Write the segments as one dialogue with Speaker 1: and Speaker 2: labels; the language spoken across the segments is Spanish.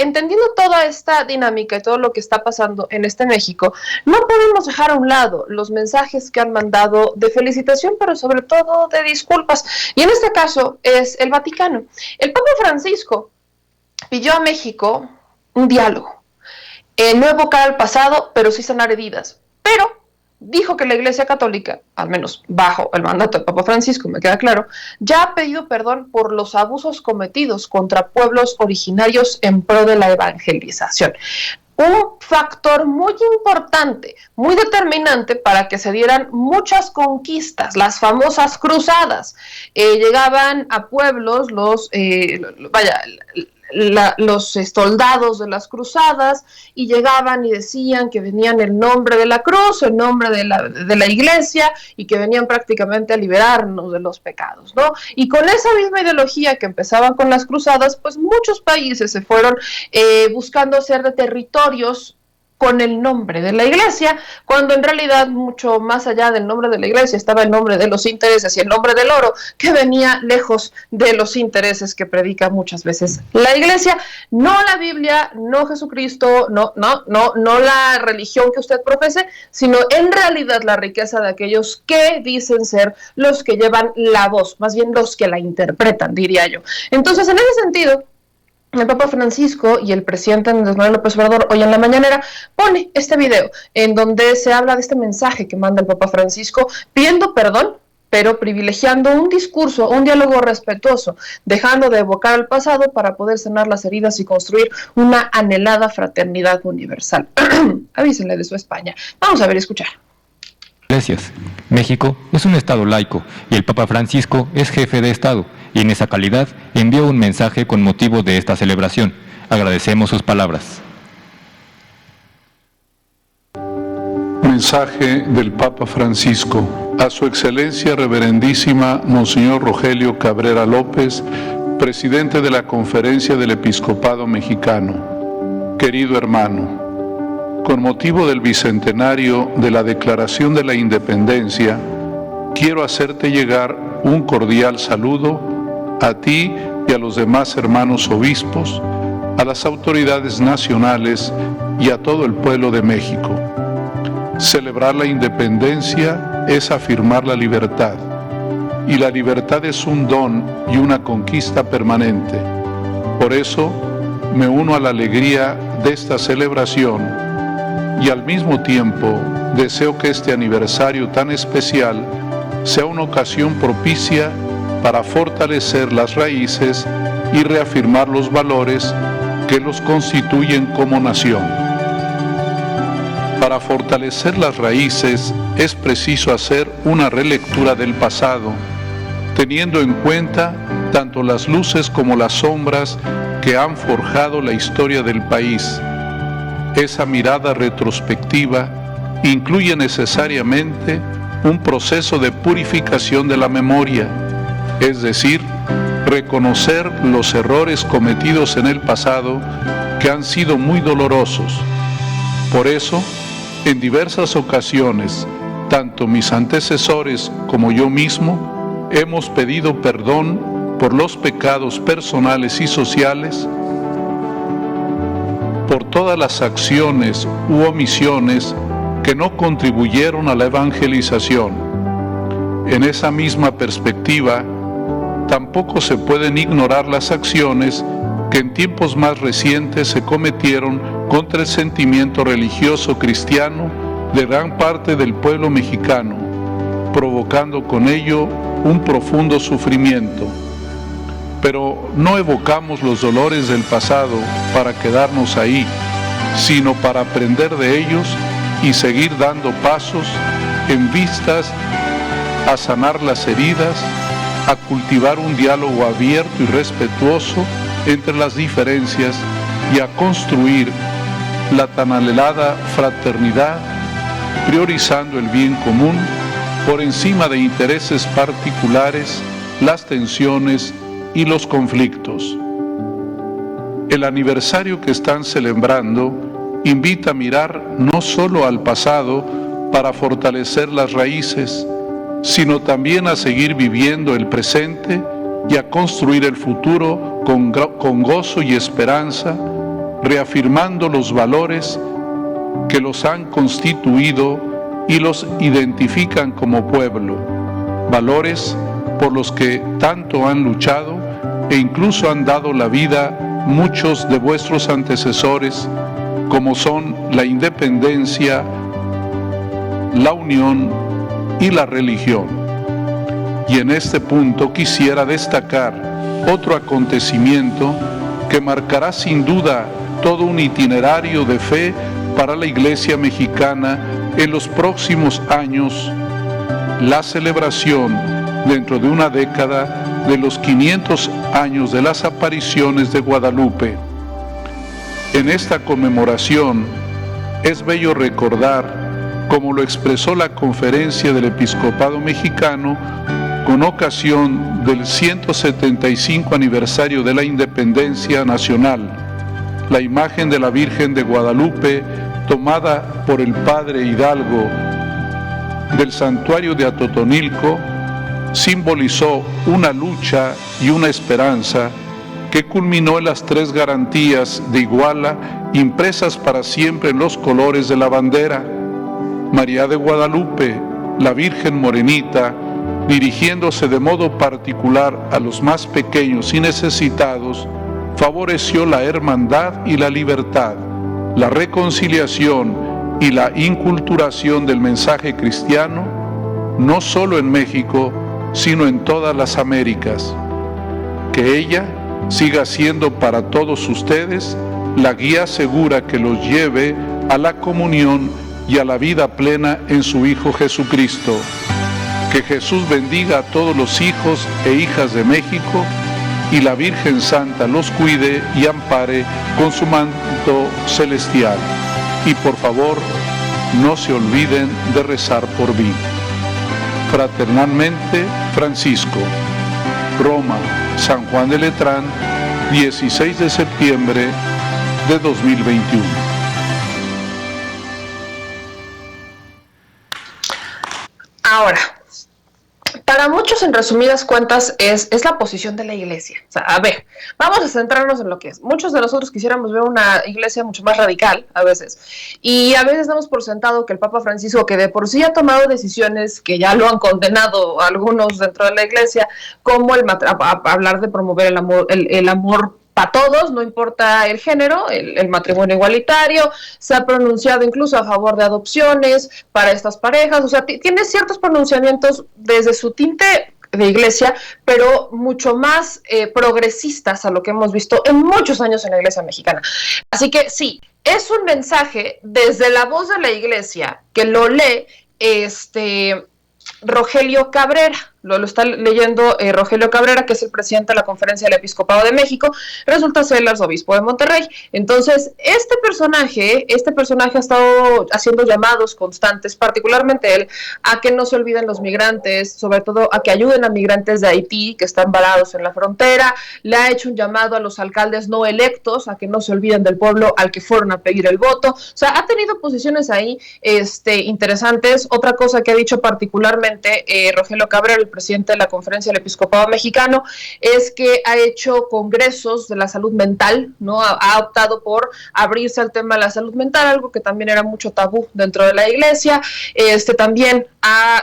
Speaker 1: entendiendo toda esta dinámica y todo lo que está pasando en este México, no podemos dejar a un lado los mensajes que han mandado de felicitación, pero sobre todo de disculpas. Y en este caso es el Vaticano. El Papa Francisco pidió a México un diálogo. No evocar al pasado, pero sí sanar heridas. Pero dijo que la Iglesia Católica, al menos bajo el mandato del Papa Francisco, me queda claro, ya ha pedido perdón por los abusos cometidos contra pueblos originarios en pro de la evangelización. Un factor muy importante, muy determinante para que se dieran muchas conquistas, las famosas cruzadas. Llegaban a pueblos los soldados de las cruzadas y llegaban y decían que venían en nombre de la cruz, en nombre de la iglesia, y que venían prácticamente a liberarnos de los pecados, ¿no? Y con esa misma ideología que empezaban con las cruzadas, pues muchos países se fueron buscando hacer de territorios con el nombre de la iglesia, cuando en realidad mucho más allá del nombre de la iglesia estaba el nombre de los intereses y el nombre del oro, que venía lejos de los intereses que predica muchas veces la iglesia, no la Biblia, no Jesucristo, no la religión que usted profese, sino en realidad la riqueza de aquellos que dicen ser los que llevan la voz, más bien los que la interpretan, diría yo. Entonces, en ese sentido, el Papa Francisco y el presidente Andrés Manuel López Obrador hoy en la mañanera pone este video en donde se habla de este mensaje que manda el Papa Francisco pidiendo perdón, pero privilegiando un discurso, un diálogo respetuoso, dejando de evocar al pasado para poder sanar las heridas y construir una anhelada fraternidad universal. Avísenle de su España. Vamos a ver y escuchar.
Speaker 2: Iglesias. México es un Estado laico y el Papa Francisco es jefe de Estado, y en esa calidad envió un mensaje con motivo de esta celebración. Agradecemos sus palabras.
Speaker 3: Mensaje del Papa Francisco a Su Excelencia Reverendísima Monseñor Rogelio Cabrera López, presidente de la Conferencia del Episcopado Mexicano. Querido hermano, con motivo del bicentenario de la Declaración de la Independencia, quiero hacerte llegar un cordial saludo a ti y a los demás hermanos obispos, a las autoridades nacionales y a todo el pueblo de México. Celebrar la independencia es afirmar la libertad, y la libertad es un don y una conquista permanente. Por eso, me uno a la alegría de esta celebración y al mismo tiempo deseo que este aniversario tan especial sea una ocasión propicia para fortalecer las raíces y reafirmar los valores que los constituyen como nación. Para fortalecer las raíces es preciso hacer una relectura del pasado, teniendo en cuenta tanto las luces como las sombras que han forjado la historia del país. Esa mirada retrospectiva incluye necesariamente un proceso de purificación de la memoria, es decir, reconocer los errores cometidos en el pasado que han sido muy dolorosos. Por eso, en diversas ocasiones, tanto mis antecesores como yo mismo hemos pedido perdón por los pecados personales y sociales, por todas las acciones u omisiones que no contribuyeron a la evangelización. En esa misma perspectiva, tampoco se pueden ignorar las acciones que en tiempos más recientes se cometieron contra el sentimiento religioso cristiano de gran parte del pueblo mexicano, provocando con ello un profundo sufrimiento. Pero no evocamos los dolores del pasado para quedarnos ahí, sino para aprender de ellos y seguir dando pasos en vistas a sanar las heridas, a cultivar un diálogo abierto y respetuoso entre las diferencias y a construir la tan anhelada fraternidad, priorizando el bien común por encima de intereses particulares, las tensiones y los conflictos. El aniversario que están celebrando invita a mirar no solo al pasado para fortalecer las raíces, sino también a seguir viviendo el presente y a construir el futuro con gozo y esperanza, reafirmando los valores que los han constituido y los identifican como pueblo, valores por los que tanto han luchado e incluso han dado la vida muchos de vuestros antecesores, como son la independencia, la unión y la religión. Y en este punto quisiera destacar otro acontecimiento que marcará sin duda todo un itinerario de fe para la Iglesia mexicana en los próximos años, la celebración dentro de una década de los 500 años de las apariciones de Guadalupe. En esta conmemoración es bello recordar, como lo expresó la Conferencia del Episcopado Mexicano con ocasión del 175 aniversario de la Independencia Nacional, la imagen de la Virgen de Guadalupe tomada por el Padre Hidalgo del santuario de Atotonilco simbolizó una lucha y una esperanza que culminó en las 3 garantías de Iguala impresas para siempre en los colores de la bandera. María de Guadalupe, la Virgen Morenita, dirigiéndose de modo particular a los más pequeños y necesitados, favoreció la hermandad y la libertad, la reconciliación y la inculturación del mensaje cristiano, no solo en México, sino en todas las Américas. Que ella siga siendo para todos ustedes la guía segura que los lleve a la comunión y a la vida plena en su Hijo Jesucristo. Que Jesús bendiga a todos los hijos e hijas de México y la Virgen Santa los cuide y ampare con su manto celestial. Y por favor, no se olviden de rezar por mí. Fraternalmente, Francisco. Roma, San Juan de Letrán, 16 de septiembre de 2021.
Speaker 1: Ahora, para muchos, en resumidas cuentas, es la posición de la Iglesia. O sea, a ver, vamos a centrarnos en lo que es. Muchos de nosotros quisiéramos ver una Iglesia mucho más radical, a veces. Y a veces damos por sentado que el Papa Francisco, que de por sí ha tomado decisiones que ya lo han condenado algunos dentro de la Iglesia, como hablar de promover el amor para todos, no importa el género, el matrimonio igualitario, se ha pronunciado incluso a favor de adopciones para estas parejas, o sea, tiene ciertos pronunciamientos desde su tinte de Iglesia, pero mucho más progresistas a lo que hemos visto en muchos años en la Iglesia mexicana. Así que sí, es un mensaje desde la voz de la Iglesia que lo lee Rogelio Cabrera, lo está leyendo Rogelio Cabrera, que es el presidente de la Conferencia del Episcopado de México, resulta ser el arzobispo de Monterrey. Entonces, este personaje ha estado haciendo llamados constantes, particularmente él, a que no se olviden los migrantes, sobre todo a que ayuden a migrantes de Haití que están varados en la frontera. Le ha hecho un llamado a los alcaldes no electos a que no se olviden del pueblo al que fueron a pedir el voto. O sea, ha tenido posiciones ahí interesantes. Otra cosa que ha dicho particularmente Rogelio Cabrera, el presidente de la Conferencia del Episcopado Mexicano, es que ha hecho congresos de la salud mental, ¿no? Ha optado por abrirse al tema de la salud mental, algo que también era mucho tabú dentro de la Iglesia. También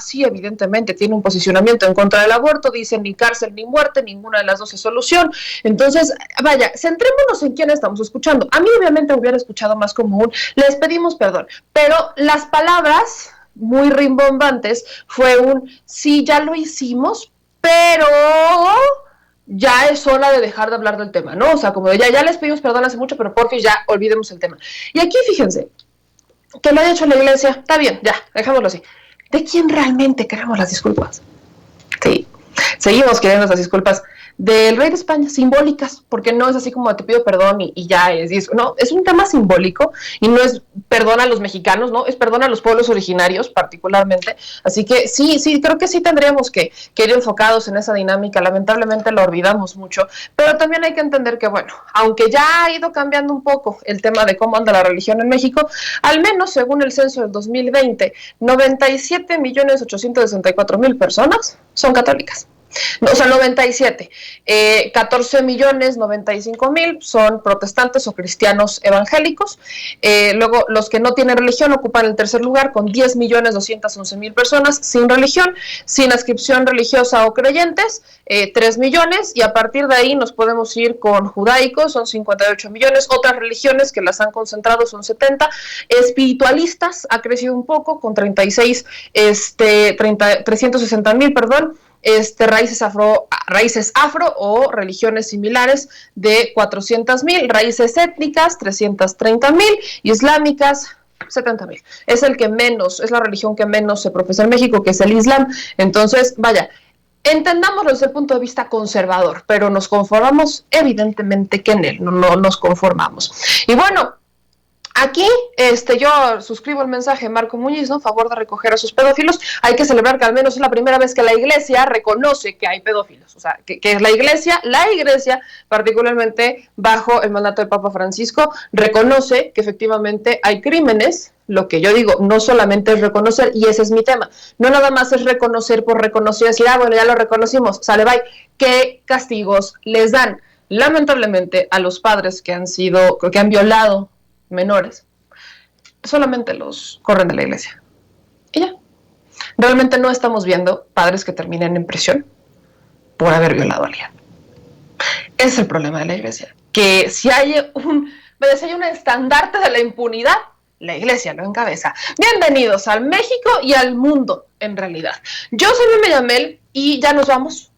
Speaker 1: sí, evidentemente tiene un posicionamiento en contra del aborto, dice ni cárcel ni muerte, ninguna de las dos es solución. Entonces, vaya, centrémonos en quién estamos escuchando. A mí obviamente hubiera escuchado más como les pedimos perdón, pero las palabras muy rimbombantes fue sí, ya lo hicimos, pero ya es hora de dejar de hablar del tema, ¿no? O sea, como ya les pedimos perdón hace mucho, pero porque ya olvidemos el tema. Y aquí fíjense, que lo haya hecho la Iglesia, está bien, ya, dejémoslo así. ¿De quién realmente queremos las disculpas? Sí, seguimos queriendo esas disculpas del rey de España, simbólicas, porque no es así como te pido perdón y ya no, es un tema simbólico y no es perdón a los mexicanos, no, es perdón a los pueblos originarios particularmente. Así que sí, creo que sí tendríamos que ir enfocados en esa dinámica. Lamentablemente lo olvidamos mucho, pero también hay que entender que, bueno, aunque ya ha ido cambiando un poco el tema de cómo anda la religión en México, al menos según el censo del 2020, 97.864.000 personas son católicas. O sea, 97. 14.095.000 son protestantes o cristianos evangélicos. Luego, los que no tienen religión ocupan el tercer lugar con 10.211.000 personas sin religión, sin adscripción religiosa o creyentes, 3 millones, y a partir de ahí nos podemos ir con judaicos, son 58 millones, otras religiones que las han concentrado son 70, espiritualistas ha crecido un poco con 360.000, perdón, raíces afro o religiones similares de 400.000, raíces étnicas 330.000, islámicas 70.000. Es el que menos, es la religión que menos se profesa en México, que es el Islam. Entonces, vaya, entendámoslo desde el punto de vista conservador, pero nos conformamos evidentemente que en él no nos conformamos. Y bueno, aquí yo suscribo el mensaje de Marco Muñiz, ¿no? A favor de recoger a sus pedófilos. Hay que celebrar que al menos es la primera vez que la Iglesia reconoce que hay pedófilos. O sea, que la Iglesia, particularmente bajo el mandato del Papa Francisco, reconoce que efectivamente hay crímenes. Lo que yo digo, no solamente es reconocer, y ese es mi tema, no nada más es reconocer por reconocer, decir, bueno, ya lo reconocimos, sale, bye. ¿Qué castigos les dan? Lamentablemente, a los padres que han violado menores, solamente los corren de la iglesia. Y ya. Realmente no estamos viendo padres que terminen en prisión por haber violado a alguien. Ese es el problema de la iglesia. Que si hay un estandarte de la impunidad, la iglesia lo encabeza. Bienvenidos al México y al mundo, en realidad. Yo soy Meme Yamel y ya nos vamos,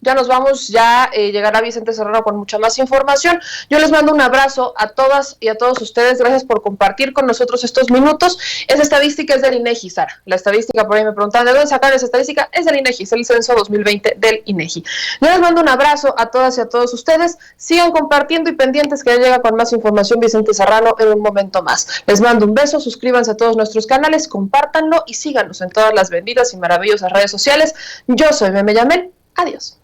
Speaker 1: llegará Vicente Serrano con mucha más información. Yo les mando un abrazo a todas y a todos ustedes, gracias por compartir con nosotros estos minutos. Esa estadística es del INEGI, Sara. La estadística, por ahí me preguntaban, ¿de dónde sacar esa estadística? Es del INEGI, es el censo 2020 del INEGI. Yo les mando un abrazo a todas y a todos ustedes, sigan compartiendo y pendientes que ya llega con más información Vicente Serrano en un momento más. Les mando un beso, suscríbanse a todos nuestros canales, compártanlo y síganos en todas las benditas y maravillosas redes sociales. Yo soy Meme Yamel. Adiós.